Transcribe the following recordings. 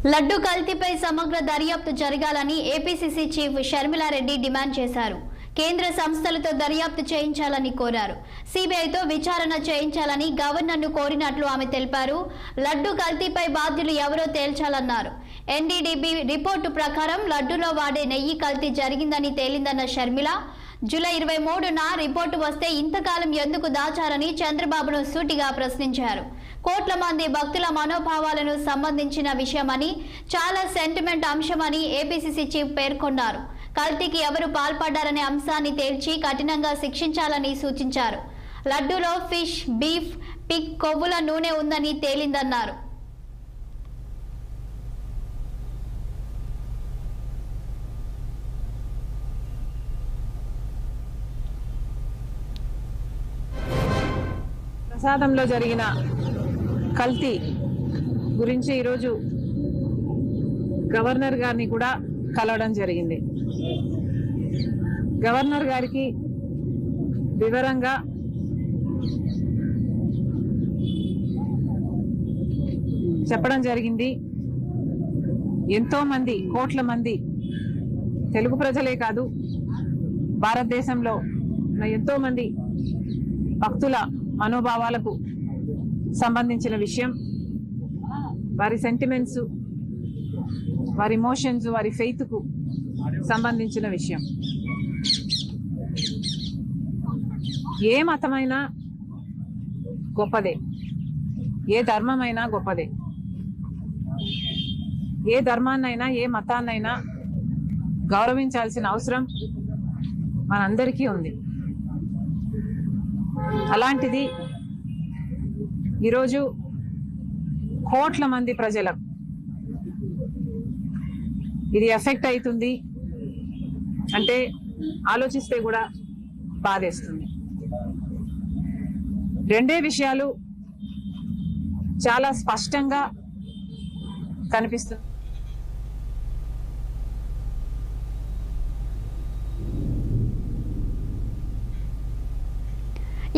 లడ్డు కల్తీపై సమగ్ర దర్యాప్తు జరగాలని ఏపీసీసీ చీఫ్ షర్మిలారెడ్డి డిమాండ్ చేశారు. కేంద్ర సంస్థలతో దర్యాప్తు చేయించాలని కోరారు. సీబీఐతో విచారణ చేయించాలని గవర్నర్ను కోరినట్లు ఆమె తెలిపారు. లడ్డు కల్తీపై బాధ్యులు ఎవరో తేల్చాలన్నారు. ఎన్డీడీబీ రిపోర్టు ప్రకారం లడ్డులో వాడే నెయ్యి కల్తీ జరిగిందని తేలిందన్న షర్మిల, జూలై 23న రిపోర్టు వస్తే ఇంతకాలం ఎందుకు దాచారని చంద్రబాబును సూటిగా ప్రశ్నించారు. కోట్ల మంది భక్తుల మనోభావాలను సంబంధించిన విషయమని, చాలా సెంటిమెంట్ అంశమని ఏపీసీసీ చీఫ్ పేర్కొన్నారు. కల్తీకి ఎవరు పాల్పడ్డారనే అంశాన్ని తేల్చి కఠినంగా శిక్షించాలని సూచించారు. లడ్డూలో ఫిష్, బీఫ్, పిగ్ కొవ్వుల నూనె ఉందని తేలిందన్నారు. ప్రసాదంలో జరిగిన కల్తీ గురించి ఈరోజు గవర్నర్ గారిని కూడా కలవడం జరిగింది. గవర్నర్ గారికి వివరంగా చెప్పడం జరిగింది. ఎంతో మంది, కోట్ల మంది తెలుగు ప్రజలే కాదు, భారతదేశంలో ఎంతో మంది భక్తుల మనోభావాలకు సంబంధించిన విషయం, వారి సెంటిమెంట్స్, వారి ఇమోషన్స్, వారి ఫెయిత్కు సంబంధించిన విషయం. ఏ మతమైనా గొప్పదే, ఏ ధర్మమైనా గొప్పదే. ఏ ధర్మాన్నైనా ఏ మతాన్నైనా గౌరవించాల్సిన అవసరం మనందరికీ ఉంది. అలాంటిది ఈరోజు కోట్ల మంది ప్రజలకు ఇది ఎఫెక్ట్ అవుతుంది అంటే ఆలోచిస్తే కూడా బాధేస్తుంది. రెండే విషయాలు చాలా స్పష్టంగా కనిపిస్తుంది.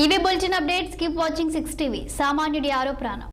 ఇవి bulletin updates. Keep watching 6 TV. సామాన్యుడి ఆరో ప్రాణం.